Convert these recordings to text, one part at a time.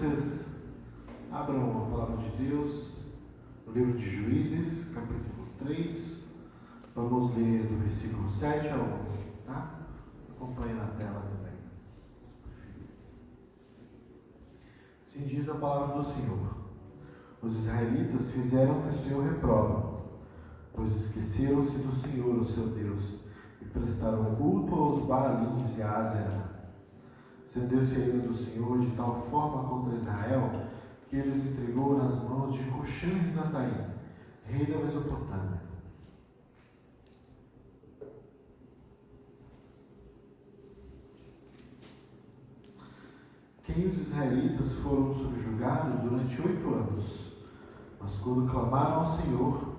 vocês abram a palavra de Deus no livro de Juízes, capítulo 3, vamos ler do versículo 7 a 11, tá? Acompanhe na tela também. Assim diz a palavra do Senhor: os israelitas fizeram o que o Senhor reprova, pois esqueceram-se do Senhor, o seu Deus, e prestaram culto aos Baalins e a Azera. Acendeu-se a ira do Senhor de tal forma contra Israel que ele os entregou nas mãos de Cuxã-Risataim, rei da Mesopotâmia. Quem os israelitas foram subjugados durante 8 anos, mas quando clamaram ao Senhor,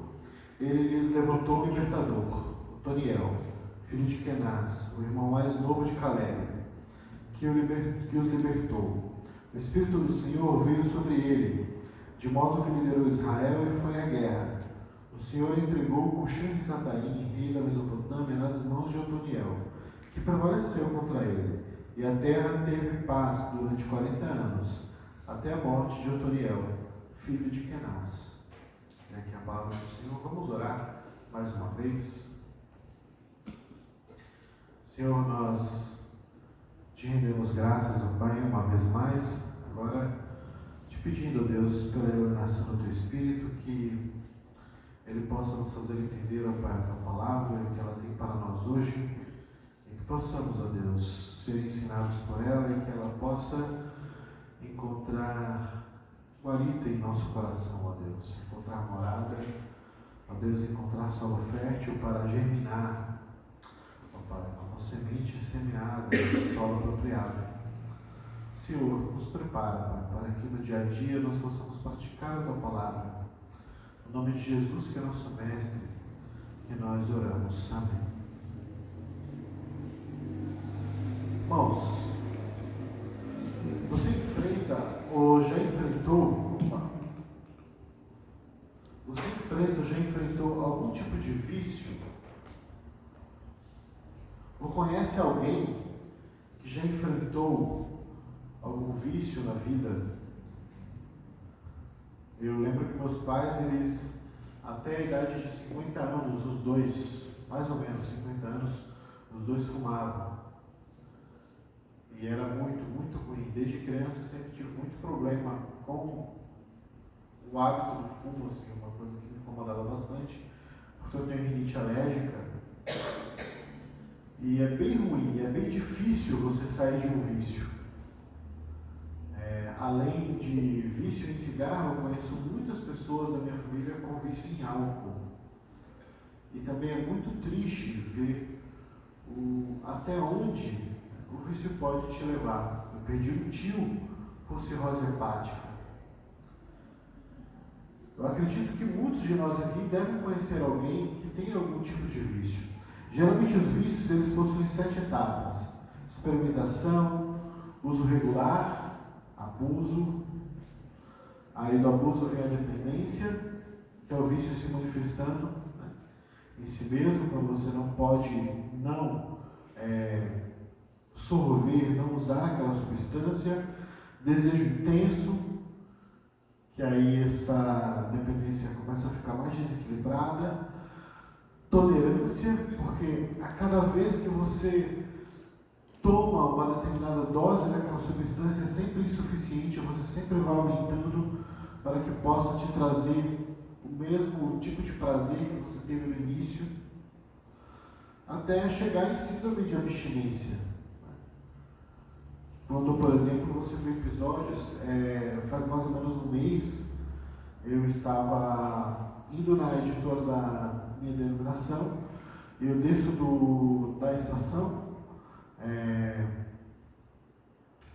ele lhes levantou um libertador, Otoniel, filho de Kenaz, o irmão mais novo de Caleb, que os libertou. O Espírito do Senhor veio sobre ele, de modo que liderou Israel e foi à guerra. O Senhor entregou Cuxã-Risataim, rei da Mesopotâmia, nas mãos de Otoniel, que prevaleceu contra ele, e a terra teve paz durante 40 anos, até a morte de Otoniel, filho de Kenaz. E aqui a palavra do Senhor. Vamos orar mais uma vez. Senhor, nós te rendemos graças, ó Pai, uma vez mais, agora te pedindo, ó Deus, pela iluminação do Teu Espírito, que Ele possa nos fazer entender, ó Pai, a Tua palavra, o que ela tem para nós hoje, e que possamos, ó Deus, ser ensinados por ela e que ela possa encontrar guarita em nosso coração, ó Deus, encontrar morada, ó Deus, encontrar solo fértil para germinar, Pai, como semente semeada no solo apropriado. Senhor, nos prepara, Pai, para que no dia a dia nós possamos praticar a Tua palavra. No nome de Jesus, que é nosso Mestre, que nós oramos. Amém. Irmãos, você enfrenta ou já enfrentou algum tipo de vício? Ou conhece alguém que já enfrentou algum vício na vida? Eu lembro que meus pais, eles, até a idade de 50 anos, os dois, mais ou menos 50 anos, os dois fumavam. E era muito, muito ruim. Desde criança eu sempre tive muito problema com o hábito do fumo, assim, uma coisa que me incomodava bastante, porque eu tenho rinite alérgica. E é bem ruim, é bem difícil você sair de um vício. Além de vício em cigarro, eu conheço muitas pessoas da minha família com vício em álcool. E também é muito triste ver até onde o vício pode te levar. Eu perdi um tio por cirrose hepática. Eu acredito que muitos de nós aqui devem conhecer alguém que tem algum tipo de vício. Geralmente os vícios, eles possuem 7 etapas: experimentação, uso regular, abuso. Aí do abuso vem a dependência, que é o vício se manifestando, né, em si mesmo, quando você não pode não sorver, não usar aquela substância. Desejo intenso, que aí essa dependência começa a ficar mais desequilibrada. Tolerância, porque a cada vez que você toma uma determinada dose daquela substância é sempre insuficiente, você sempre vai aumentando para que possa te trazer o mesmo tipo de prazer que você teve no início, até chegar em síndrome de abstinência. Quando, por exemplo, você vê episódios, faz mais ou menos um mês, eu estava indo na editora da minha denominação, eu desço da estação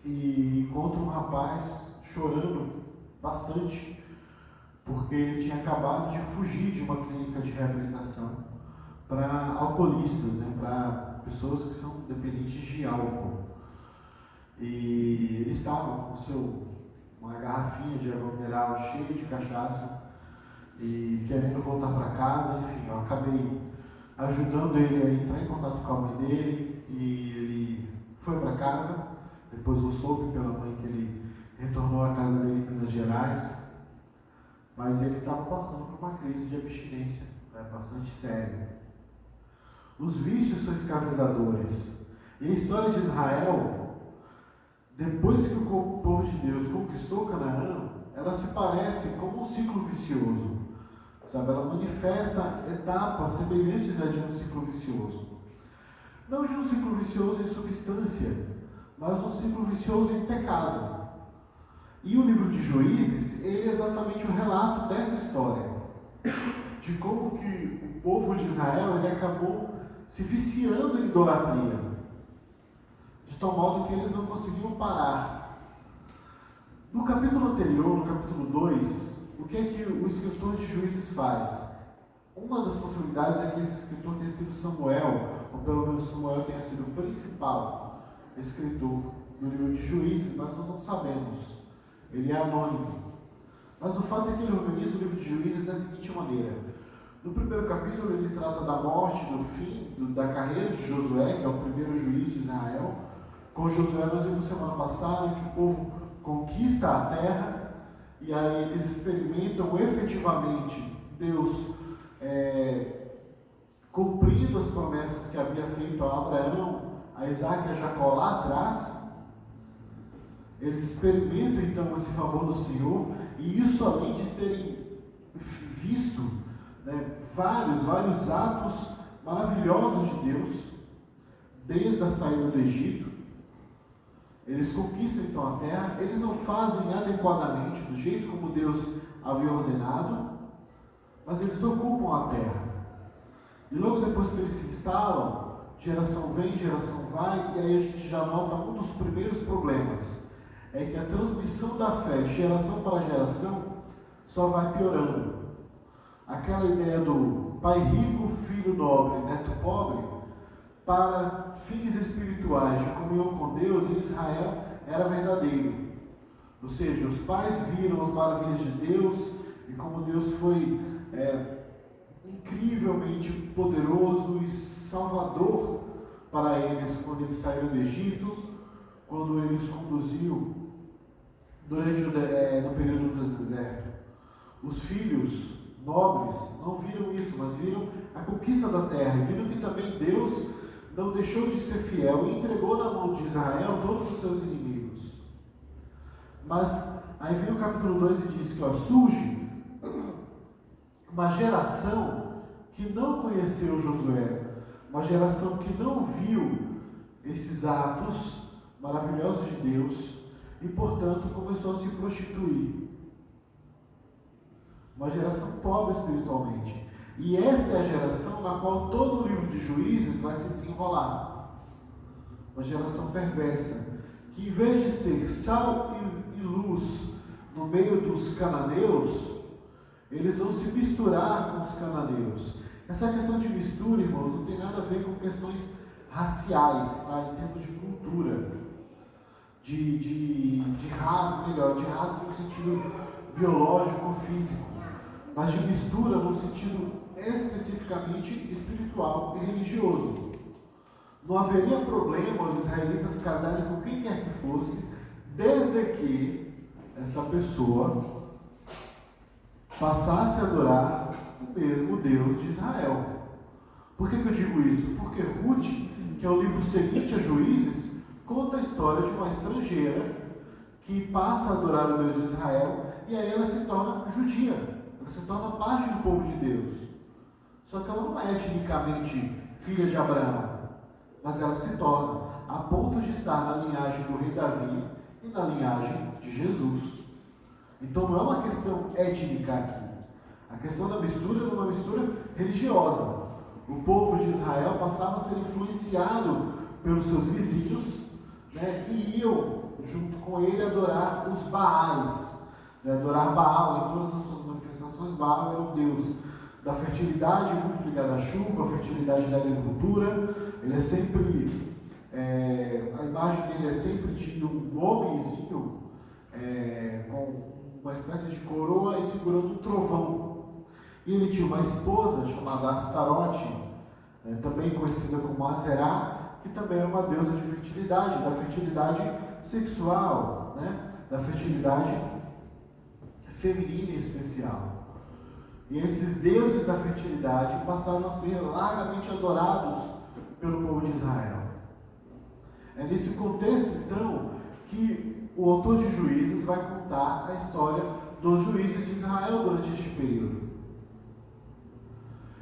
e encontro um rapaz chorando bastante, porque ele tinha acabado de fugir de uma clínica de reabilitação para alcoolistas, né, para pessoas que são dependentes de álcool. E ele estava com uma garrafinha de água mineral cheia de cachaça e querendo voltar para casa. Enfim, eu acabei ajudando ele a entrar em contato com a mãe dele e ele foi para casa. Depois eu soube pela mãe que ele retornou à casa dele em Minas Gerais, mas ele estava passando por uma crise de abstinência, né, bastante séria. Os vícios são escravizadores. E a história de Israel, depois que o povo de Deus conquistou Canaã, ela se parece como um ciclo vicioso. Sabe? Ela manifesta etapas semelhantes a de um ciclo vicioso. Não de um ciclo vicioso em substância, mas um ciclo vicioso em pecado. E o livro de Juízes, ele é exatamente o relato dessa história. De como que o povo de Israel ele acabou se viciando em idolatria. De tal modo que eles não conseguiam parar. No capítulo anterior, no capítulo 2, o que é que o escritor de Juízes faz? Uma das possibilidades é que esse escritor tenha sido Samuel, ou pelo menos Samuel tenha sido o principal escritor do livro de Juízes, mas nós não sabemos. Ele é anônimo. Mas o fato é que ele organiza o livro de Juízes da seguinte maneira. No primeiro capítulo ele trata da morte, do fim, da carreira de Josué, que é o primeiro juiz de Israel. Com Josué nós vimos semana passada que o povo conquista a terra e aí eles experimentam efetivamente Deus cumprindo as promessas que havia feito a Abraão, a Isaac e a Jacó lá atrás. Eles experimentam então esse favor do Senhor, e isso além de terem visto, né, vários atos maravilhosos de Deus, desde a saída do Egito. Eles conquistam então a terra, eles não fazem adequadamente, do jeito como Deus havia ordenado, mas eles ocupam a terra. E logo depois que eles se instalam, geração vem, geração vai, e aí a gente já nota um dos primeiros problemas. É que a transmissão da fé de geração para geração só vai piorando. Aquela ideia do pai rico, filho nobre, neto pobre, para fins espirituais de comunhão com Deus, em Israel era verdadeiro. Ou seja, os pais viram as maravilhas de Deus e como Deus foi incrivelmente poderoso e salvador para eles quando eles saíram do Egito, quando ele os conduziu durante no período do deserto. Os filhos nobres não viram isso, mas viram a conquista da terra e viram que também Deus não deixou de ser fiel e entregou na mão de Israel todos os seus inimigos. Mas aí vem o capítulo 2 e diz que surge uma geração que não conheceu Josué, uma geração que não viu esses atos maravilhosos de Deus e, portanto, começou a se prostituir. Uma geração pobre espiritualmente. E esta é a geração na qual todo o livro de Juízes vai se desenrolar. Uma geração perversa, que em vez de ser sal e luz no meio dos cananeus, eles vão se misturar com os cananeus. Essa questão de mistura, irmãos, não tem nada a ver com questões raciais, tá? Em termos de cultura, de raça no sentido biológico ou físico, mas de mistura no sentido especificamente espiritual e religioso. Não haveria problema os israelitas casarem com quem quer que fosse, desde que essa pessoa passasse a adorar o mesmo Deus de Israel. Por que eu digo isso? Porque Ruth, que é o livro seguinte a Juízes, conta a história de uma estrangeira que passa a adorar o Deus de Israel e aí ela se torna judia, ela se torna parte do povo de Deus. Só que ela não é etnicamente filha de Abraão, mas ela se torna a ponto de estar na linhagem do rei Davi e na linhagem de Jesus. Então não é uma questão étnica aqui. A questão da mistura é uma mistura religiosa. O povo de Israel passava a ser influenciado pelos seus vizinhos, né, e iam junto com ele adorar os Baais, né, adorar Baal em todas as suas manifestações. Baal era o deus da fertilidade, muito ligado à chuva, a fertilidade da agricultura. Ele é sempre, a imagem dele é sempre de um homenzinho com uma espécie de coroa e segurando um trovão. E ele tinha uma esposa chamada Astarote, também conhecida como Azerá, que também era uma deusa de fertilidade, da fertilidade sexual, né? da fertilidade feminina em especial. E esses deuses da fertilidade passaram a ser largamente adorados pelo povo de Israel. É nesse contexto, então, que o autor de Juízes vai contar a história dos juízes de Israel durante este período.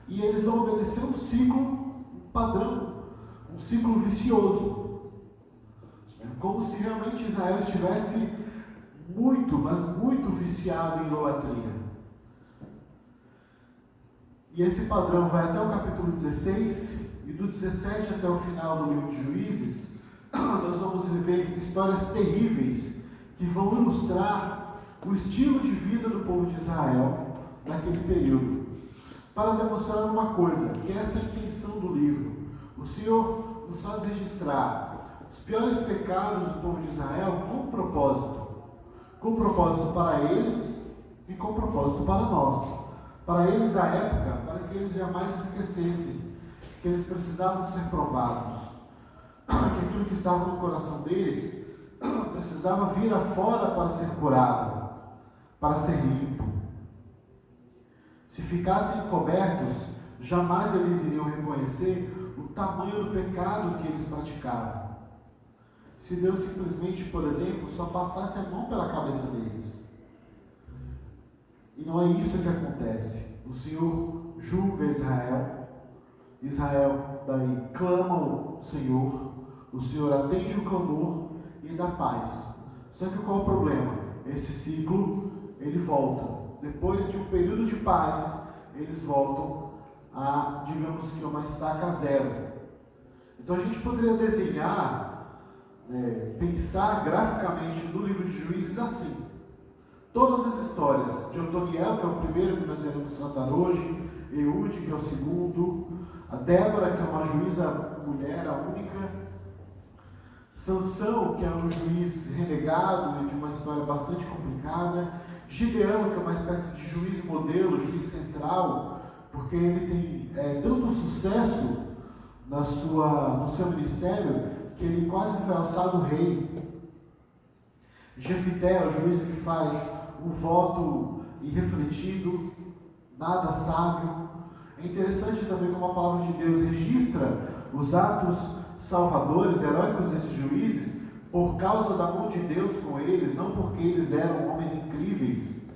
E eles vão obedecer um ciclo padrão, um ciclo vicioso. É como se realmente Israel estivesse muito, mas muito viciado em idolatria. E esse padrão vai até o capítulo 16, e do 17 até o final do livro de Juízes, nós vamos ver histórias terríveis que vão ilustrar o estilo de vida do povo de Israel naquele período, para demonstrar uma coisa, que essa é a intenção do livro. O Senhor nos faz registrar os piores pecados do povo de Israel com propósito para eles e com propósito para nós. Para eles a época, para que eles jamais esquecessem que eles precisavam de ser provados, que aquilo que estava no coração deles precisava vir afora para ser curado, para ser limpo. Se ficassem cobertos, jamais eles iriam reconhecer o tamanho do pecado que eles praticavam. Se Deus simplesmente, por exemplo, só passasse a mão pela cabeça deles. E não é isso que acontece. O Senhor julga Israel. Israel daí clama ao Senhor. O Senhor atende o clamor e dá paz. Só que qual é o problema? Esse ciclo, ele volta. Depois de um período de paz, eles voltam a, digamos que, uma estaca zero. Então a gente poderia desenhar, pensar graficamente no livro de Juízes assim. Todas as histórias de Otoniel, que é o primeiro que nós iremos tratar hoje, Eude, que é o segundo, a Débora, que é uma juíza mulher, a única, Sansão, que é um juiz renegado e de uma história bastante complicada, Gideão, que é uma espécie de juiz modelo, juiz central, porque ele tem tanto sucesso no seu ministério, que ele quase foi alçado rei. Jefité é o juiz que faz o voto irrefletido, nada sábio. É interessante também como a palavra de Deus registra os atos salvadores, heróicos desses juízes, por causa da mão de Deus com eles, não porque eles eram homens incríveis,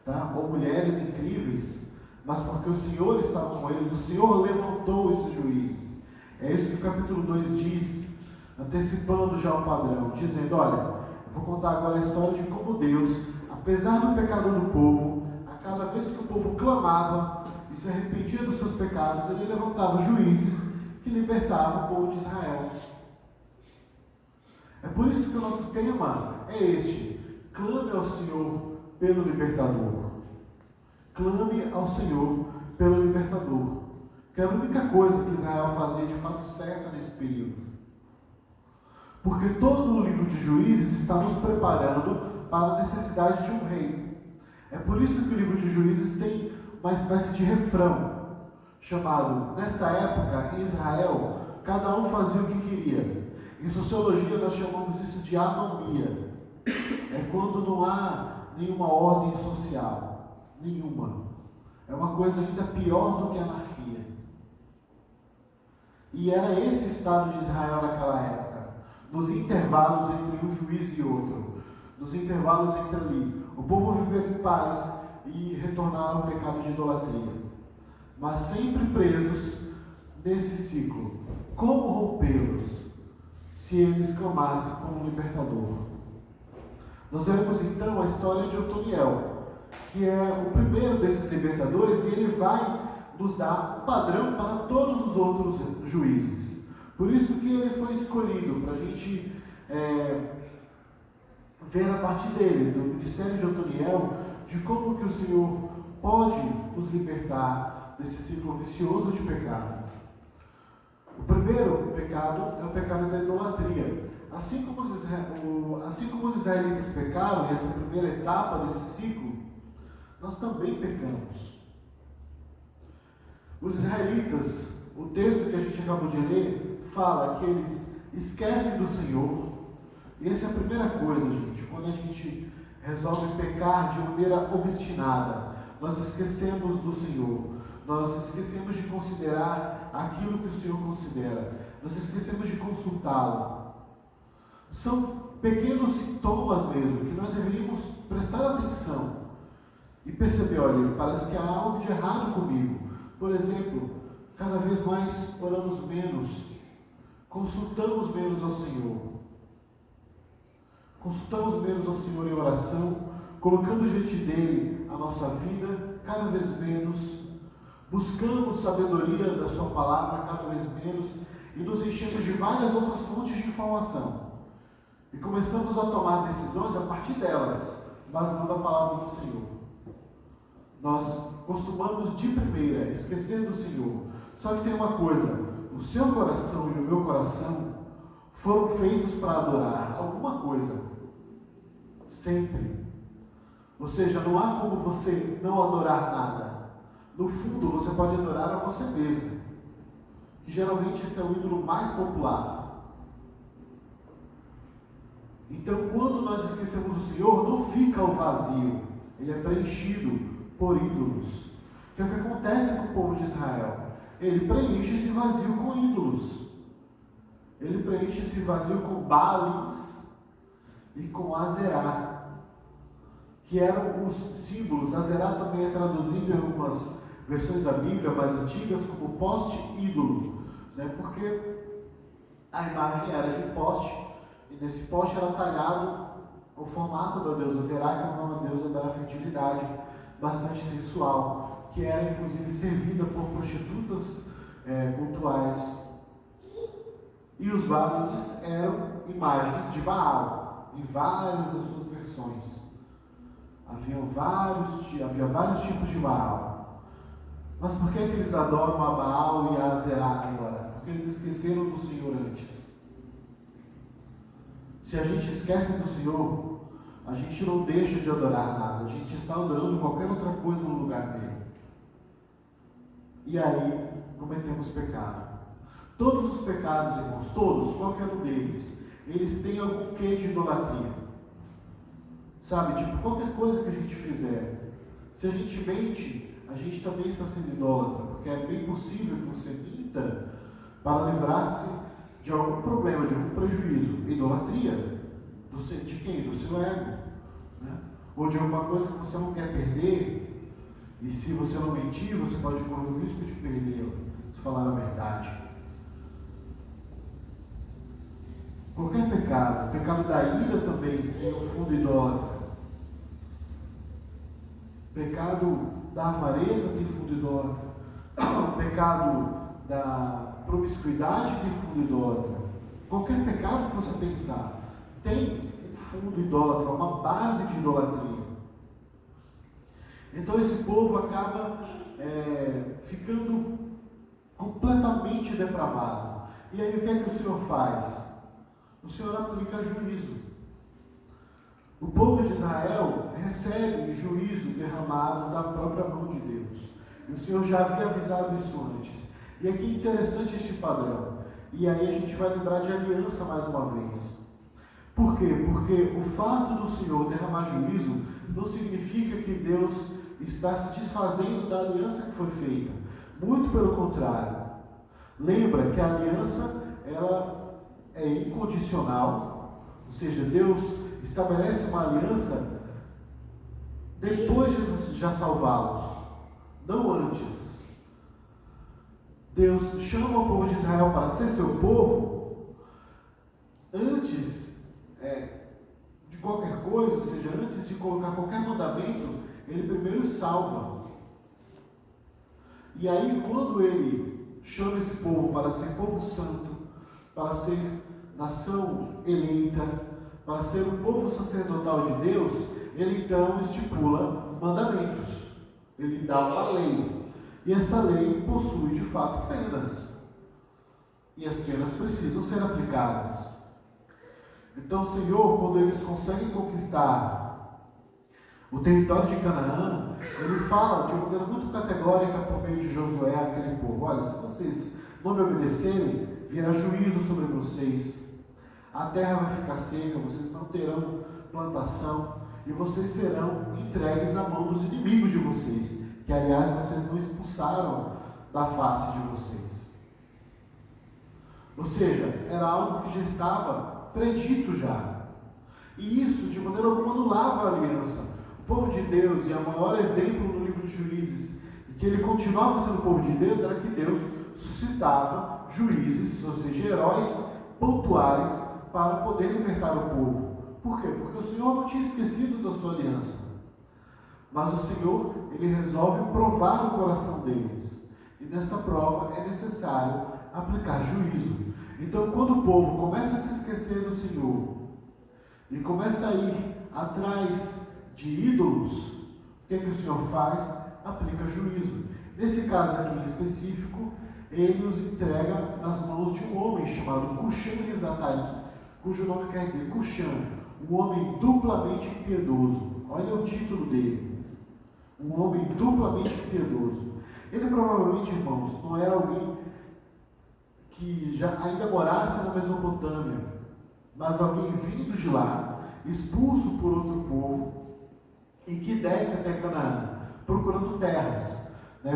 tá? Ou mulheres incríveis, mas porque o Senhor estava com eles. O Senhor levantou esses juízes. É isso que o capítulo 2 diz, antecipando já o padrão, dizendo: olha, eu vou contar agora a história de como Deus, apesar do pecado do povo, a cada vez que o povo clamava e se arrependia dos seus pecados, ele levantava juízes que libertavam o povo de Israel. É por isso que o nosso tema é este: clame ao Senhor pelo libertador. Clame ao Senhor pelo libertador. Que era a única coisa que Israel fazia de fato certa nesse período. Porque todo o livro de Juízes está nos preparando para a necessidade de um rei. É por isso que o livro de Juízes tem uma espécie de refrão, chamado, nesta época, em Israel, cada um fazia o que queria. Em sociologia nós chamamos isso de anomia. É quando não há nenhuma ordem social. Nenhuma. É uma coisa ainda pior do que a anarquia. E era esse estado de Israel naquela época. Nos intervalos entre um juiz e outro. Nos intervalos entre ali. O povo viveu em paz e retornaram ao pecado de idolatria. Mas sempre presos nesse ciclo. Como rompê-los se eles clamassem como um libertador? Nós veremos então a história de Otoniel, que é o primeiro desses libertadores, e ele vai nos dar um padrão para todos os outros juízes. Por isso que ele foi escolhido, para a gente ver a partir dele, do ministério de Otoniel, de como que o Senhor pode nos libertar desse ciclo vicioso de pecado. O primeiro pecado é o pecado da idolatria. Assim como os israelitas pecaram, e essa primeira etapa desse ciclo, nós também pecamos. Os israelitas, o texto que a gente acabou de ler, fala que eles esquecem do Senhor E essa é a primeira coisa, gente. Quando a gente resolve pecar de maneira obstinada, nós esquecemos do Senhor. Nós esquecemos de considerar aquilo que o Senhor considera. Nós esquecemos de consultá-lo. São pequenos sintomas mesmo, que nós deveríamos prestar atenção e perceber, olha, parece que há algo de errado comigo. Por exemplo, cada vez mais oramos menos, consultamos menos ao Senhor. Consultamos menos ao Senhor em oração, colocando diante dele a nossa vida cada vez menos, buscamos sabedoria da sua palavra cada vez menos e nos enchemos de várias outras fontes de informação. E começamos a tomar decisões a partir delas, baseando a palavra do Senhor. Nós costumamos de primeira esquecer do Senhor. Só que tem uma coisa, o seu coração e o meu coração foram feitos para adorar alguma coisa. Sempre. Ou seja, não há como você não adorar nada. No fundo, você pode adorar a você mesmo. Que geralmente esse é o ídolo mais popular. Então, quando nós esquecemos o Senhor, não fica o vazio. Ele é preenchido por ídolos. Que é o que acontece com o povo de Israel. Ele preenche esse vazio com ídolos. Ele preenche esse vazio com Baalins e com Azerá, que eram os símbolos. Azerá também é traduzido em algumas versões da Bíblia mais antigas como poste ídolo, né? Porque a imagem era de poste, e nesse poste era talhado o formato da deusa Azerá, que era uma deusa da fertilidade, bastante sensual, que era inclusive servida por prostitutas cultuais. E os Baalins eram imagens de Baal, em várias das suas versões. Havia vários tipos de Baal. Mas por que eles adoram a Baal e a Azerá agora? Porque eles esqueceram do Senhor antes. Se a gente esquece do Senhor, a gente não deixa de adorar nada. A gente está adorando qualquer outra coisa no lugar dele. E aí, cometemos pecado. Todos os pecados, irmãos, todos, qualquer um deles, eles têm algum quê de idolatria. Sabe, tipo, qualquer coisa que a gente fizer, se a gente mente, a gente também está sendo idólatra, porque é bem possível que você minta para livrar-se de algum problema, de algum prejuízo. Idolatria de quem? Do seu ego, né? Ou de alguma coisa que você não quer perder, e se você não mentir, você pode correr o risco de perdê-la, se falar a verdade. Qualquer pecado, o pecado da ira também tem um fundo idólatra. O pecado da avareza tem fundo idólatra. O pecado da promiscuidade tem fundo idólatra. Qualquer pecado que você pensar tem um fundo idólatra, uma base de idolatria. Então esse povo acaba ficando completamente depravado. E aí o que é que o Senhor faz? O Senhor aplica juízo. O povo de Israel recebe juízo derramado da própria mão de Deus. E o Senhor já havia avisado isso antes. E aqui é interessante este padrão. E aí a gente vai lembrar de aliança mais uma vez. Por quê? Porque o fato do Senhor derramar juízo não significa que Deus está se desfazendo da aliança que foi feita. Muito pelo contrário. Lembra que a aliança, ela é incondicional, ou seja, Deus estabelece uma aliança depois de já salvá-los, não antes. Deus chama o povo de Israel para ser seu povo antes de qualquer coisa, ou seja, antes de colocar qualquer mandamento, ele primeiro salva. E aí, quando ele chama esse povo para ser povo santo, para ser nação eleita, para ser o povo sacerdotal de Deus, ele então estipula mandamentos. Ele dá uma lei. E essa lei possui de fato penas. E as penas precisam ser aplicadas. Então o Senhor, quando eles conseguem conquistar o território de Canaã, ele fala de uma maneira muito categórica por meio de Josué àquele povo: olha, se vocês não me obedecerem, virá juízo sobre vocês. a terra vai ficar seca, vocês não terão plantação, e vocês serão entregues na mão dos inimigos de vocês, que aliás vocês não expulsaram da face de vocês. Ou seja, era algo que já estava predito já. E isso, de maneira alguma, anulava a aliança. O povo de Deus, e o maior exemplo no livro de Juízes, que ele continuava sendo o povo de Deus, era que Deus suscitava juízes, ou seja, heróis pontuais, para poder libertar o povo. Por quê? Porque o Senhor não tinha esquecido da sua aliança. Mas o Senhor, ele resolve provar o coração deles. E nessa prova é necessário aplicar juízo. Então, quando o povo começa a se esquecer do Senhor e começa a ir atrás de ídolos, o que é que o Senhor faz? Aplica juízo. Nesse caso aqui em específico, ele os entrega nas mãos de um homem chamado Cuxã-Risataim, cujo nome quer dizer Cuxã, um homem duplamente impiedoso. Olha o título dele, um homem duplamente impiedoso. Ele provavelmente, irmãos, não era alguém que já ainda morasse na Mesopotâmia, mas alguém vindo de lá, expulso por outro povo, e que desce até Canaã, procurando terras,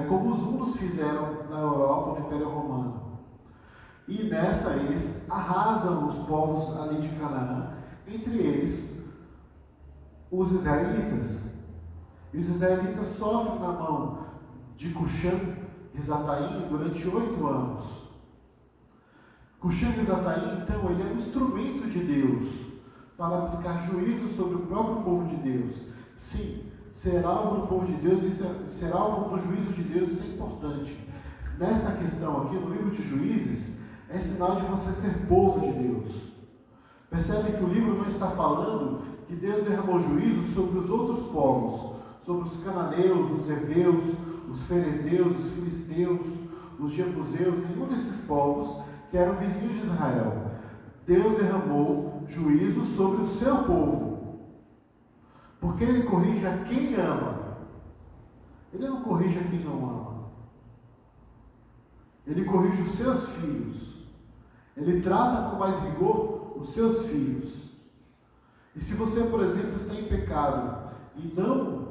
como os hunos fizeram na Europa, no Império Romano. E nessa eles arrasam os povos ali de Canaã, entre eles os israelitas. E os israelitas sofrem na mão de Cuxã-Risataim durante 8 anos. Cuxã-Risataim, então, ele é um instrumento de Deus para aplicar juízo sobre o próprio povo de Deus. Sim, ser alvo do povo de Deus e ser alvo do juízo de Deus, isso é importante. Nessa questão aqui, no livro de Juízes, é sinal de você ser povo de Deus. Percebe que o livro não está falando que Deus derramou juízo sobre os outros povos, sobre os cananeus, os heveus, os ferezeus, os filisteus, os jebuseus, nenhum desses povos que eram vizinhos de Israel. Deus derramou juízo sobre o seu povo, porque Ele corrige a quem ama. Ele não corrige a quem não ama. Ele corrige os seus filhos. Ele trata com mais rigor os seus filhos. E se você, por exemplo, está em pecado e não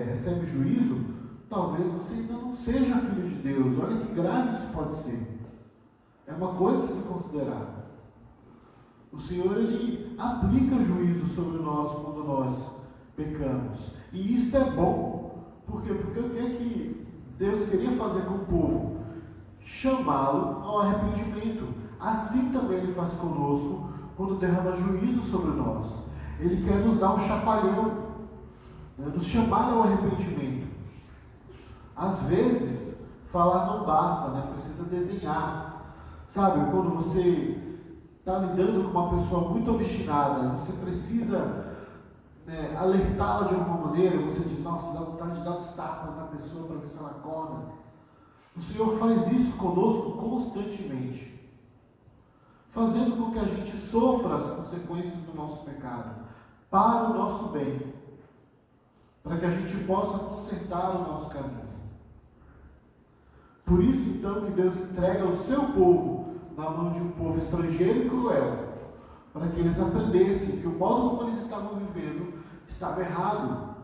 recebe juízo, talvez você ainda não seja filho de Deus. Olha que grave isso pode ser. É uma coisa a se considerar. O Senhor, Ele aplica juízo sobre nós quando nós pecamos. E isto é bom. Por quê? Porque o que é que Deus queria fazer com o povo? Chamá-lo ao arrependimento. Assim também Ele faz conosco quando derrama juízo sobre nós. Ele quer nos dar um chacoalhão, nos chamar ao arrependimento. Às vezes, falar não basta, precisa desenhar. Sabe, quando você está lidando com uma pessoa muito obstinada, você precisa alertá-la de alguma maneira, você diz, nossa, dá vontade de dar uns tapas na pessoa para ver se ela acorda. O Senhor faz isso conosco constantemente, fazendo com que a gente sofra as consequências do nosso pecado, para o nosso bem, para que a gente possa consertar o nosso caminho. Por isso, então, que Deus entrega o seu povo na mão de um povo estrangeiro e cruel, para que eles aprendessem que o modo como eles estavam vivendo estava errado,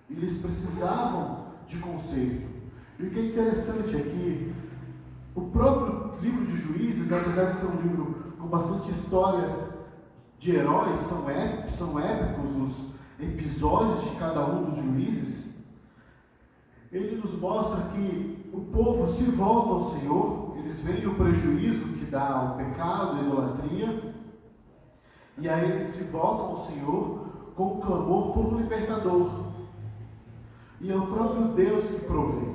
e eles precisavam de conserto. E o que é interessante é que o próprio livro de Juízes, apesar de ser um livro com bastante histórias de heróis, são épicos os episódios de cada um dos juízes, ele nos mostra que o povo se volta ao Senhor, eles veem o prejuízo que dá ao pecado, à idolatria, e aí eles se voltam ao Senhor com um clamor por um libertador. E é o próprio Deus que provê.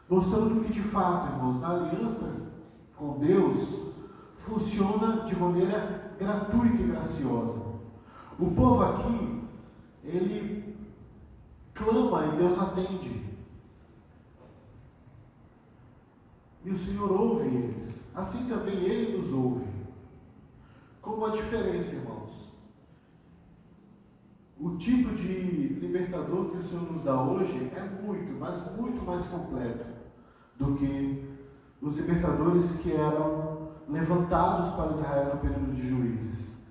Mostrando que, de fato, irmãos, na aliança com Deus, funciona de maneira gratuita e graciosa. O povo aqui, ele clama e Deus atende. E o Senhor ouve eles. Assim também Ele nos ouve. Com uma diferença, irmãos. O tipo de libertador que o Senhor nos dá hoje é muito, mas muito mais completo do que os libertadores que eram levantados para Israel no período de Juízes.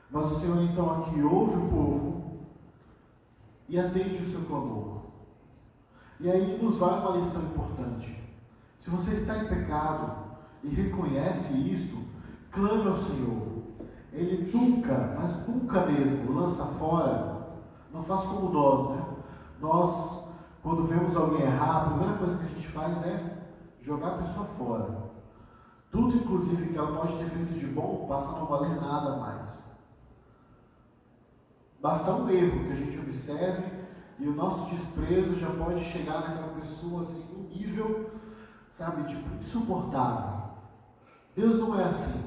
Mas o Senhor então aqui ouve o povo e atende o seu clamor. E aí nos vai uma lição importante. Se você está em pecado e reconhece isto, clame ao Senhor. Ele nunca, mas nunca mesmo, lança fora. Não faz como nós, né? Nós, quando vemos alguém errar, a primeira coisa que a gente faz é jogar a pessoa fora. Tudo, inclusive, que ela pode ter feito de bom, passa a não valer nada mais. Basta um erro que a gente observe e o nosso desprezo já pode chegar naquela pessoa assim, num nível, sabe, tipo, insuportável. Deus não é assim.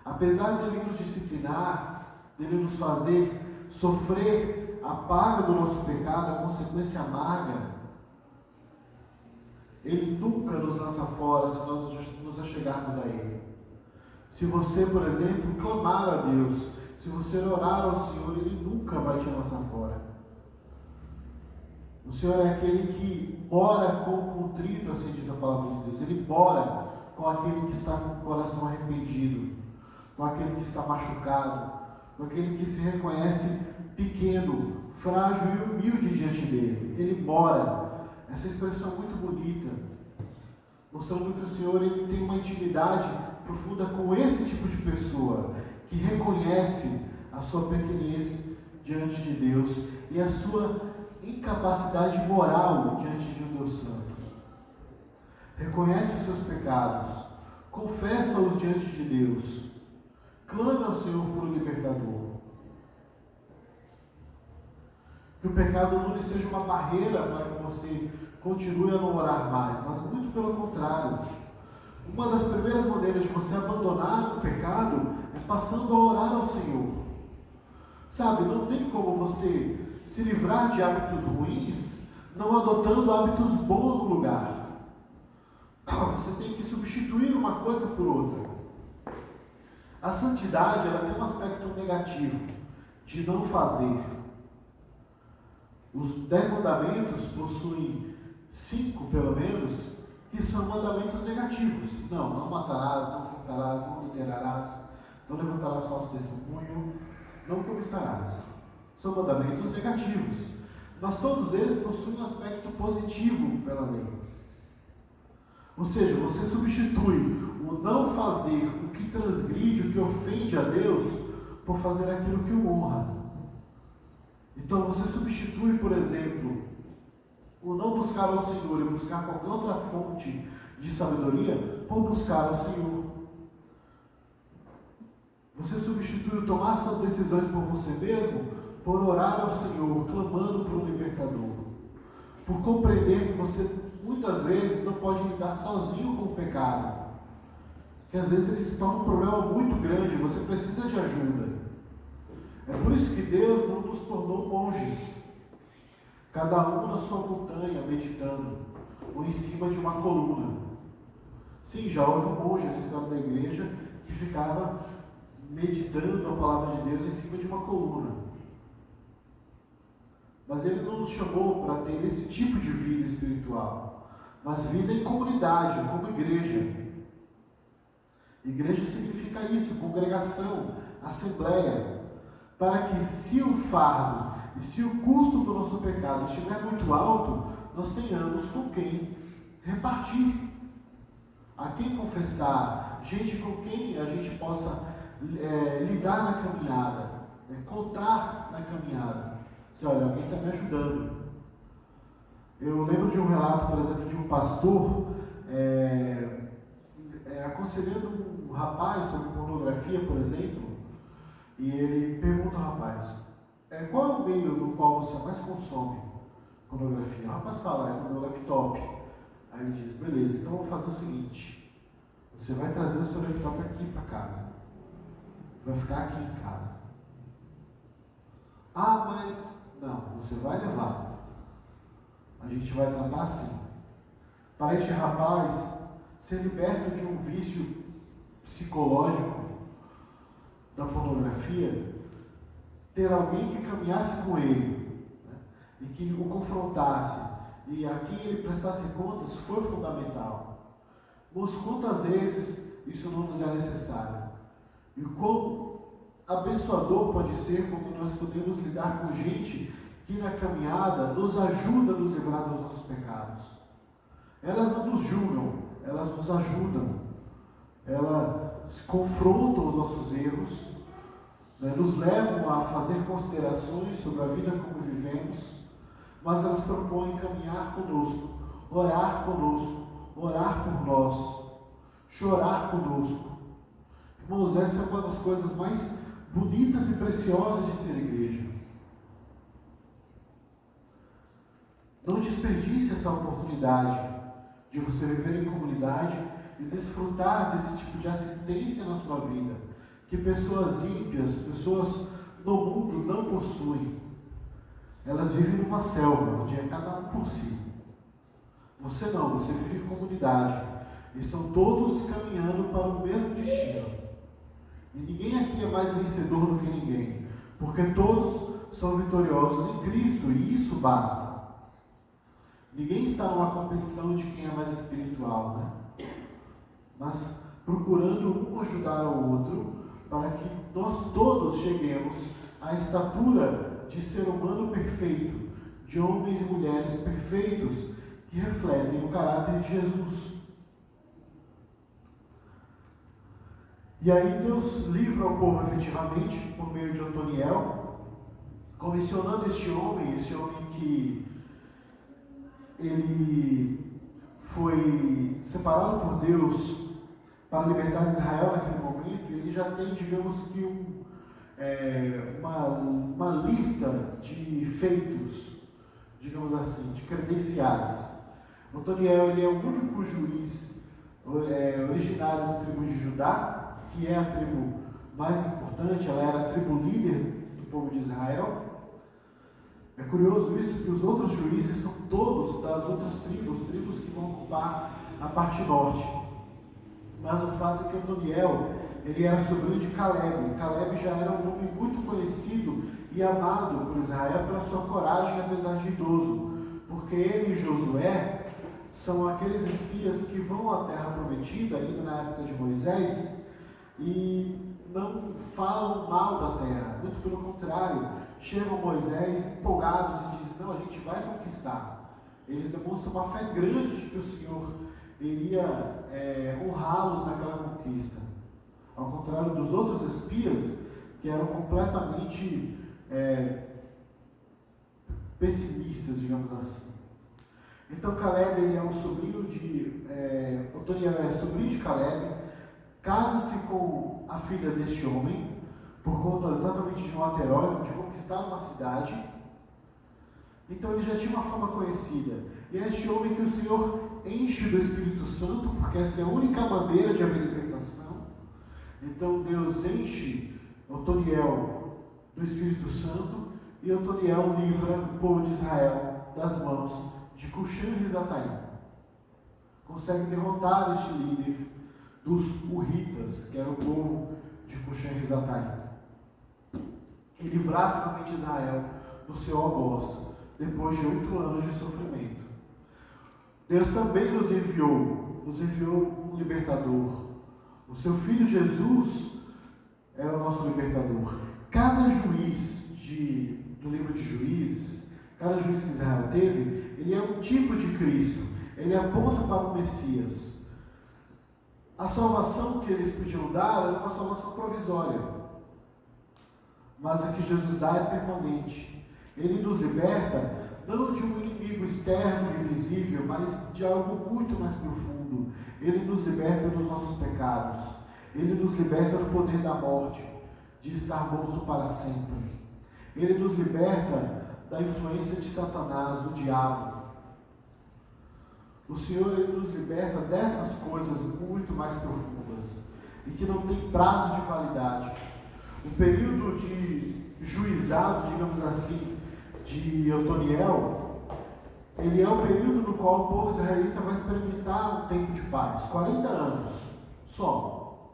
Apesar dele nos disciplinar, dele nos fazer sofrer a paga do nosso pecado, a consequência amarga, Ele nunca nos lança fora se nós nos achegarmos a Ele. Se você, por exemplo, clamar a Deus, se você orar ao Senhor, Ele nunca vai te lançar fora. O Senhor é aquele que mora com o contrito, assim diz a palavra de Deus. Ele mora com aquele que está com o coração arrependido, com aquele que está machucado, com aquele que se reconhece pequeno, frágil e humilde diante dele. Ele mora. Essa expressão muito bonita, mostrando que o Senhor ele tem uma intimidade profunda com esse tipo de pessoa, que reconhece a sua pequenez diante de Deus e a sua incapacidade moral diante de um Deus Santo. Reconhece os seus pecados, confessa-os diante de Deus, clama ao Senhor por um libertador. Que o pecado não lhe seja uma barreira para que você continue a não orar mais, mas muito pelo contrário. Uma das primeiras maneiras de você abandonar o pecado é passando a orar ao Senhor. Sabe, não tem como você se livrar de hábitos ruins não adotando hábitos bons no lugar. Você tem que substituir uma coisa por outra. A santidade, ela tem um aspecto negativo, de não fazer. Os 10 mandamentos possuem 5, pelo menos, que são mandamentos negativos. Não matarás, não furtarás, não adulterarás, não levantarás falso testemunho, não cobiçarás. São mandamentos negativos. Mas todos eles possuem um aspecto positivo pela lei. Ou seja, você substitui o não fazer o que transgride, o que ofende a Deus, por fazer aquilo que o honra. Então você substitui, por exemplo, o não buscar ao Senhor e buscar qualquer outra fonte de sabedoria por buscar ao Senhor. Você substitui o tomar suas decisões por você mesmo por orar ao Senhor, clamando por um libertador. Por compreender que você muitas vezes não pode lidar sozinho com o pecado. Que às vezes ele se torna um problema muito grande, você precisa de ajuda. É por isso que Deus não nos tornou monges, cada um na sua montanha, meditando, ou em cima de uma coluna. Sim, já houve um monge na história da igreja que ficava meditando a palavra de Deus em cima de uma coluna. Mas Ele não nos chamou para ter esse tipo de vida espiritual, mas vida em comunidade, como igreja. Igreja significa isso, congregação, assembleia. Para que, se o fardo e se o custo do nosso pecado estiver muito alto, nós tenhamos com quem repartir, a quem confessar, gente com quem a gente possa lidar na caminhada, contar na caminhada. Dizer, olha, alguém está me ajudando. Eu lembro de um relato, por exemplo, de um pastor aconselhando um rapaz sobre pornografia, por exemplo. E ele pergunta ao rapaz, qual é o meio no qual você mais consome pornografia? O rapaz fala, é no meu laptop. Aí ele diz, beleza, então eu vou fazer o seguinte, você vai trazer o seu laptop aqui para casa, vai ficar aqui em casa. Ah, mas não, você vai levar. A gente vai tratar assim. Para este rapaz ser liberto de um vício psicológico da pornografia, ter alguém que caminhasse com ele, né, e que o confrontasse, e a quem ele prestasse contas, foi fundamental. Mas quantas vezes isso não nos é necessário? E quão abençoador pode ser quando nós podemos lidar com gente que na caminhada nos ajuda a nos livrar dos nossos pecados. Elas não nos julgam, elas nos ajudam. Elas confrontam os nossos erros, né, nos levam a fazer considerações sobre a vida como vivemos, mas elas propõem caminhar conosco, orar conosco, orar por nós, chorar conosco. Irmãos, essa é uma das coisas mais bonitas e preciosas de ser igreja. Não desperdice essa oportunidade de você viver em comunidade e desfrutar desse tipo de assistência na sua vida, que pessoas ímpias, pessoas no mundo não possuem. Elas vivem numa selva, onde é cada um por si. Você não, você vive em comunidade. E estão todos caminhando para o mesmo destino. E ninguém aqui é mais vencedor do que ninguém, porque todos são vitoriosos em Cristo, e isso basta. Ninguém está numa competição de quem é mais espiritual, né? Mas procurando um ajudar ao outro, para que nós todos cheguemos à estatura de ser humano perfeito, de homens e mulheres perfeitos, que refletem o caráter de Jesus. E aí Deus livra o povo efetivamente, por meio de Otoniel, comissionando este homem que ele foi separado por Deus para libertar Israel naquele momento. E ele já tem, digamos que, uma lista de feitos, digamos assim, de credenciais. Otoniel, ele é o único juiz originário da tribo de Judá, que é a tribo mais importante. Ela era a tribo líder do povo de Israel. É curioso isso, que os outros juízes são todos das outras tribos que vão ocupar a parte norte. Mas o fato é que Otoniel, ele era sobrinho de Caleb. Caleb já era um homem muito conhecido e amado por Israel pela sua coragem, apesar de idoso, porque ele e Josué são aqueles espias que vão à terra prometida, ainda na época de Moisés, e não falam mal da terra, muito pelo contrário, chegam Moisés empolgados e dizem: não, a gente vai conquistar. Eles demonstram uma fé grande de que o Senhor iria honrá-los naquela conquista, ao contrário dos outros espias, que eram completamente pessimistas, digamos assim. Então Caleb, ele é um sobrinho de Otoniel é sobrinho de Caleb, casa-se com a filha deste homem, por conta exatamente de um ato heróico, de conquistar uma cidade. Então ele já tinha uma fama conhecida. E é este homem que o Senhor enche do Espírito Santo, porque essa é a única maneira de haver libertação. Então Deus enche Otoniel do Espírito Santo, e Otoniel livra o povo de Israel das mãos de Cuxã-Risataim. Consegue derrotar este líder dos Hurritas, que era o povo de Cuxã-Risataim, e livrar finalmente Israel do seu algoz, depois de 8 anos de sofrimento. Deus também nos enviou um libertador. O seu Filho Jesus é o nosso libertador. Cada juiz do livro de Juízes, cada juiz que Israel teve, ele é um tipo de Cristo. Ele aponta para o Messias. A salvação que eles podiam dar era uma salvação provisória, mas a que Jesus dá é permanente. Ele nos liberta não de um inimigo externo e visível, mas de algo muito mais profundo. Ele nos liberta dos nossos pecados. Ele nos liberta do poder da morte, de estar morto para sempre. Ele nos liberta da influência de Satanás, do diabo. O Senhor, ele nos liberta destas coisas muito mais profundas e que não tem prazo de validade. O período de juizado, digamos assim, de Otoniel, ele é o período no qual o povo israelita vai experimentar um tempo de paz. 40 anos, só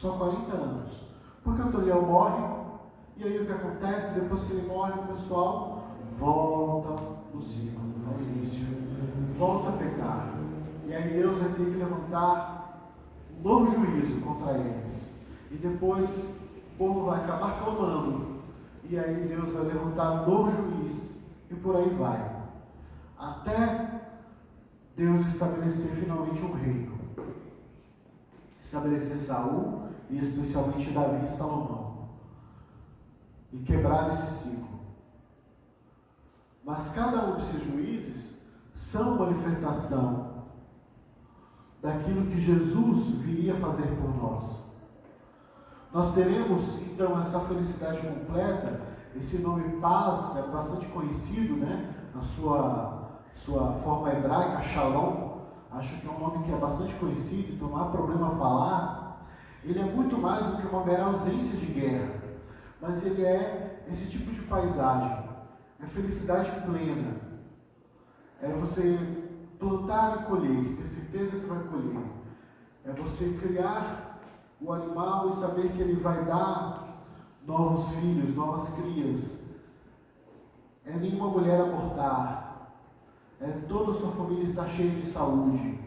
40 anos. Porque Otoniel morre, e aí o que acontece? Depois que ele morre, o pessoal volta no ciclo, ao início, volta a pecar. E aí Deus vai ter que levantar um novo juízo contra eles. E depois o povo vai acabar clamando. E aí Deus vai levantar um novo juiz. E por aí vai. Até Deus estabelecer finalmente um reino. Estabelecer Saul e especialmente Davi e Salomão. E quebrar esse ciclo. Mas cada um desses juízes são manifestação daquilo que Jesus viria fazer por nós. Nós teremos então essa felicidade completa. Esse nome paz é bastante conhecido, né? Na sua forma hebraica, Shalom. Acho que é um nome que é bastante conhecido, então não há problema falar. Ele é muito mais do que uma mera ausência de guerra, mas ele é esse tipo de paisagem. É felicidade plena. É você plantar e colher, ter certeza que vai colher. É você criar o animal e saber que ele vai dar novos filhos, novas crias. É nenhuma mulher abortar. É toda a sua família estar cheia de saúde.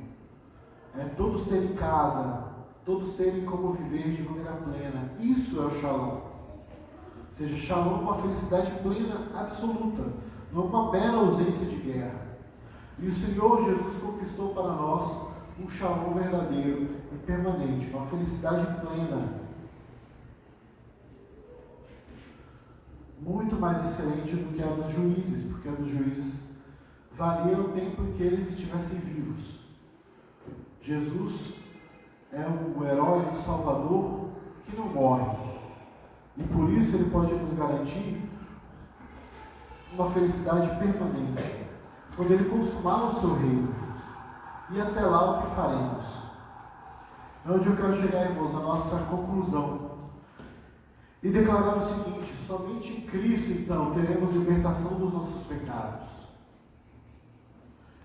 É todos terem casa, todos terem como viver de maneira plena. Isso é o Shalom. Ou seja, Shalom é uma felicidade plena absoluta, não é uma mera ausência de guerra. E o Senhor Jesus conquistou para nós um Shalom verdadeiro e permanente, uma felicidade plena, muito mais excelente do que a dos juízes, porque a dos juízes valia o tempo em que eles estivessem vivos. Jesus é um herói, um salvador que não morre. E por isso ele pode nos garantir uma felicidade permanente. Quando ele consumar o seu reino. E até lá o que faremos? É onde eu quero chegar, irmãos, na nossa conclusão. E declarar o seguinte: somente em Cristo, então, teremos libertação dos nossos pecados.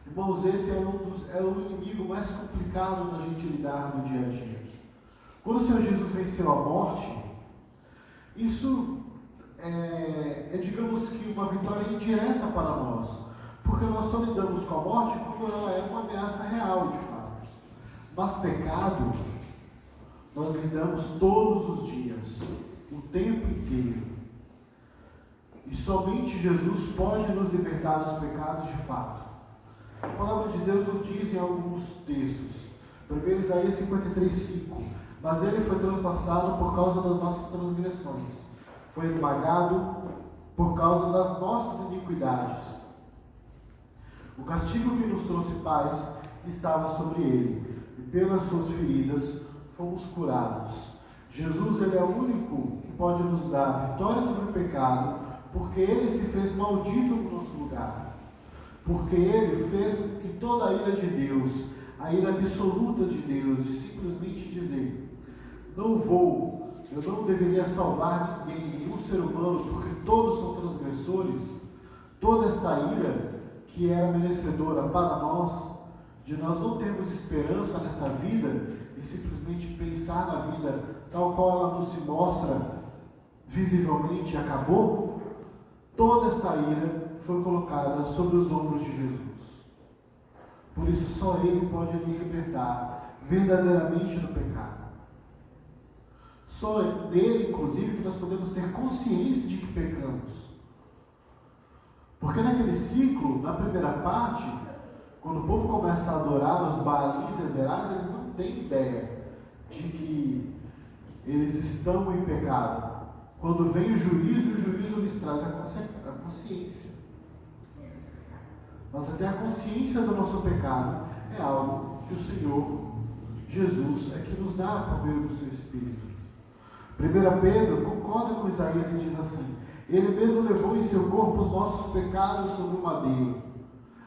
Irmãos, esse é o inimigo mais complicado da gente lidar no dia a dia. Quando o Senhor Jesus venceu a morte, isso digamos que uma vitória indireta para nós, porque nós só lidamos com a morte quando ela é uma ameaça real, de fato. Mas pecado, nós lidamos todos os dias, o tempo inteiro. E somente Jesus pode nos libertar dos pecados de fato. A palavra de Deus nos diz em alguns textos. Primeiro, Isaías 53:5. Mas ele foi transpassado por causa das nossas transgressões, foi esmagado por causa das nossas iniquidades. O castigo que nos trouxe paz estava sobre ele, e pelas suas feridas fomos curados. Jesus, ele é o único que pode nos dar vitória sobre o pecado, porque ele se fez maldito no nosso lugar. Porque ele fez com que toda a ira de Deus, a ira absoluta de Deus, de simplesmente dizer: eu não deveria salvar ninguém, nenhum ser humano, porque todos são transgressores. Toda esta ira que era merecedora para nós, de nós não termos esperança nesta vida e simplesmente pensar na vida tal qual ela nos se mostra visivelmente, acabou. Toda esta ira foi colocada sobre os ombros de Jesus. Por isso só Ele pode nos libertar verdadeiramente do pecado. Só dele, inclusive, que nós podemos ter consciência de que pecamos. Porque naquele ciclo, na primeira parte, quando o povo começa a adorar os Baalins e Azerais, eles não têm ideia de que eles estão em pecado. Quando vem o juízo lhes traz a consciência. Mas até a consciência do nosso pecado é algo que o Senhor Jesus é que nos dá por meio do seu Espírito. 1 Pedro concorda com Isaías e diz assim: Ele mesmo levou em seu corpo os nossos pecados sobre o madeiro,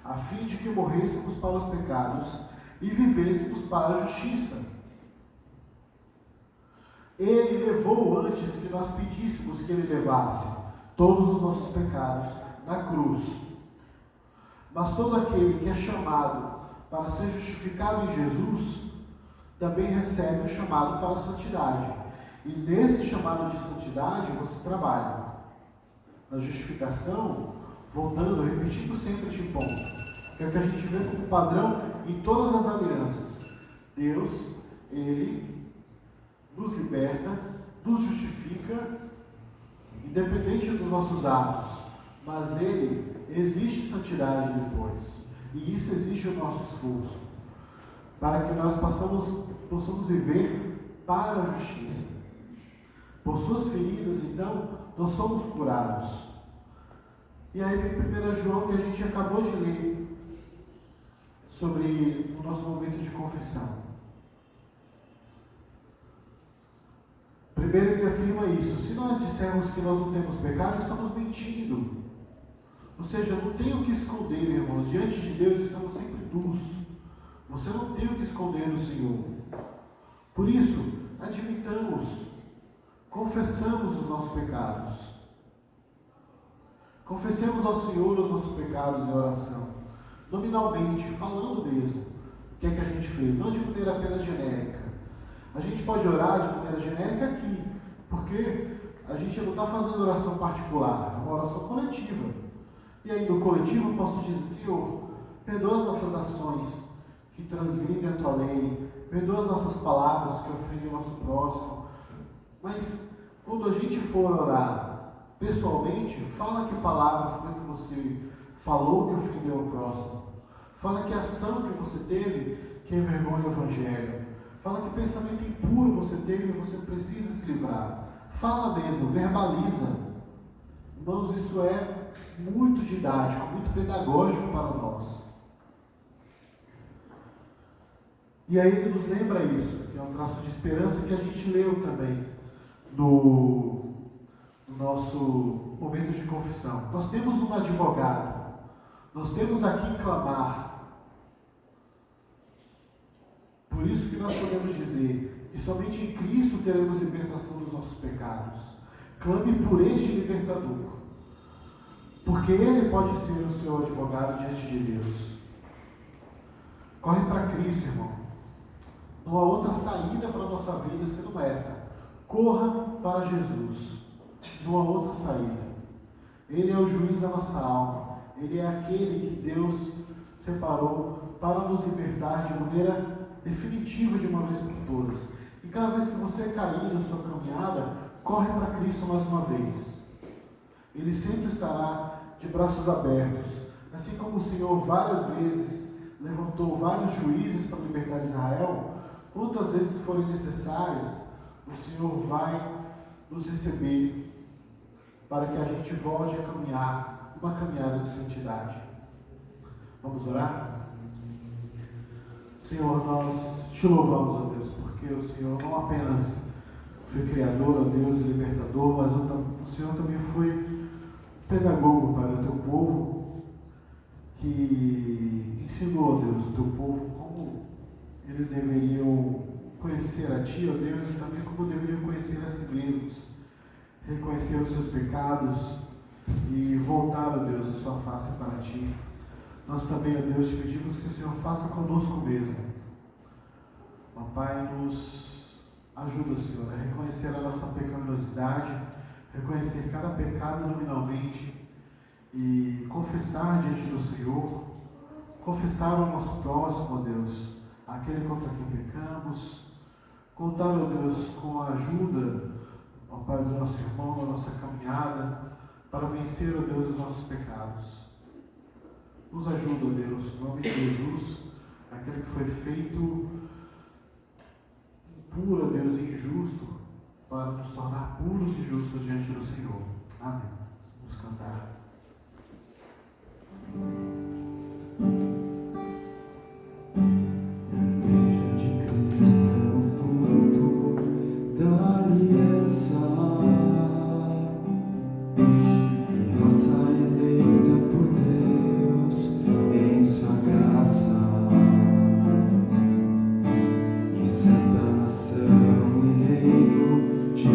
a fim de que morrêssemos para os pecados e vivêssemos para a justiça. Ele levou antes que nós pedíssemos que Ele levasse todos os nossos pecados na cruz. Mas todo aquele que é chamado para ser justificado em Jesus, também recebe o chamado para a santidade. E nesse chamado de santidade você trabalha. Na justificação, voltando, repetindo sempre este ponto, que é o que a gente vê como padrão em todas as alianças. Deus, Ele nos liberta, nos justifica, independente dos nossos atos, mas Ele exige santidade depois, e isso exige o nosso esforço, para que nós possamos viver para a justiça. Por suas feridas, então, nós somos curados. E aí vem 1 João, que a gente acabou de ler, sobre o nosso momento de confissão. Primeiro ele afirma isso: se nós dissermos que nós não temos pecado, estamos mentindo. Ou seja, não tem o que esconder, irmãos. Diante de Deus estamos sempre nus. Você não tem o que esconder do Senhor. Por isso, admitamos, confessamos os nossos pecados. Confessemos ao Senhor os nossos pecados em oração, nominalmente, falando mesmo o que é que a gente fez, não de maneira apenas genérica. A gente pode orar de maneira genérica aqui, porque a gente não está fazendo oração particular, é uma oração coletiva. E aí no coletivo eu posso dizer: Senhor, perdoa as nossas ações que transgridem a Tua lei, perdoa as nossas palavras que ofendem o nosso próximo. Mas quando a gente for orar pessoalmente, fala que palavra foi que você falou que ofendeu o próximo. Fala que ação que você teve que envergonha o Evangelho. Fala que pensamento impuro você teve e você precisa se livrar. Fala mesmo, verbaliza. Irmãos, isso é muito didático, muito pedagógico para nós. E aí ele nos lembra isso, que é um traço de esperança que a gente leu também no nosso momento de confissão. Nós temos um advogado, nós temos a quem clamar. Por isso que nós podemos dizer que somente em Cristo teremos libertação dos nossos pecados. Clame por este libertador, porque Ele pode ser o seu advogado diante de Deus. Corre para Cristo, irmão. Não há outra saída para a nossa vida senão esta. Corra para Jesus. Não há outra saída. Ele é o juiz da nossa alma. Ele é aquele que Deus separou para nos libertar de maneira definitiva, de uma vez por todas. E cada vez que você cair na sua caminhada, corre para Cristo mais uma vez. Ele sempre estará de braços abertos. Assim como o Senhor várias vezes levantou vários juízes para libertar Israel, quantas vezes forem necessárias, o Senhor vai nos receber para que a gente volte a caminhar uma caminhada de santidade. Vamos orar? Senhor, nós te louvamos, ó Deus, porque o Senhor não apenas foi Criador, ó Deus, e Libertador, mas o Senhor também foi pedagogo para o teu povo, que ensinou, ó Deus, o teu povo como eles deveriam conhecer a Ti, ó Deus, e também como deveriam conhecer a si mesmos, reconhecer os seus pecados e voltar, ó Deus, a sua face para Ti. Nós também, ó Deus, te pedimos que o Senhor faça conosco mesmo. Ó Pai, nos ajuda, Senhor, a reconhecer a nossa pecaminosidade, reconhecer cada pecado nominalmente e confessar diante do Senhor, confessar o nosso próximo, ó Deus, aquele contra quem pecamos, contar, ó Deus, com a ajuda, ó Pai, do nosso irmão, da nossa caminhada, para vencer, ó Deus, os nossos pecados. Nos ajuda, ó Deus, em nome de Jesus, aquele que foi feito impuro, ó Deus, e injusto, para nos tornar puros e justos diante do Senhor. Amém. Vamos cantar.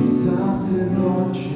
Sacerdotes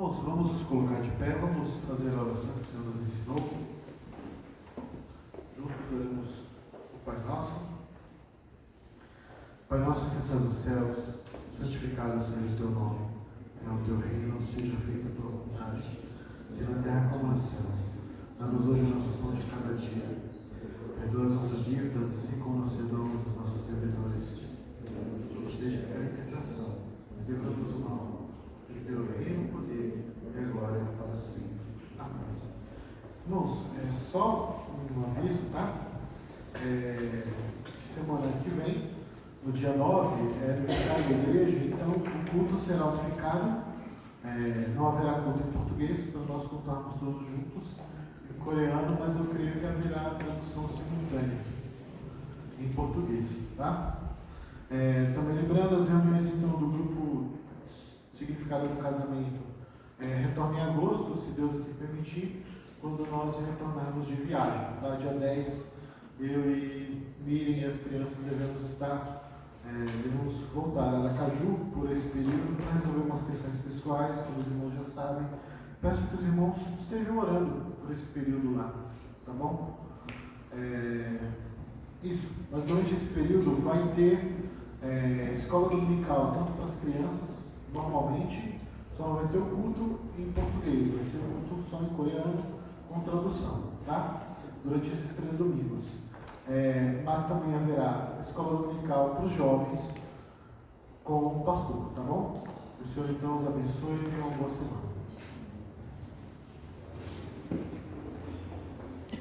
Irmãos, vamos nos colocar de pé, vamos fazer a oração que o Senhor nos ensinou. Juntos oremos o Pai Nosso. Pai nosso que estás nos céus, santificado seja o teu nome. Venha o teu reino, seja feita a tua vontade, seja na terra como no céu. Dá-nos hoje o nosso pão de cada dia. Perdoa as nossas dívidas, assim como nós perdoamos os nossos devedores. Não nos deixes cair em tentação, mas livra-nos do mal. Que teu reino, o poder e a glória para sempre. Amém. Irmãos, só um aviso, tá? Semana que vem, no dia 9, é aniversário da igreja, então o culto será unificado. Não haverá culto em português, para nós contarmos todos juntos em coreano, mas eu creio que haverá tradução simultânea em português, tá? Também lembrando as reuniões então do grupo Significado do Casamento, retorna em agosto, se Deus assim permitir, quando nós retornarmos de viagem, tá? Dia 10, eu e Miriam e as crianças devemos voltar a Aracaju por esse período para resolver umas questões pessoais, como os irmãos já sabem. Peço que os irmãos estejam orando por esse período lá, tá bom? Isso, mas durante esse período vai ter escola dominical, tanto para as crianças, normalmente, só não vai ter o culto em português, vai ser um culto só em coreano, com tradução, tá? Durante esses 3 domingos. Mas também haverá escola dominical para os jovens com o pastor, tá bom? O Senhor então os abençoe e tenha uma boa semana.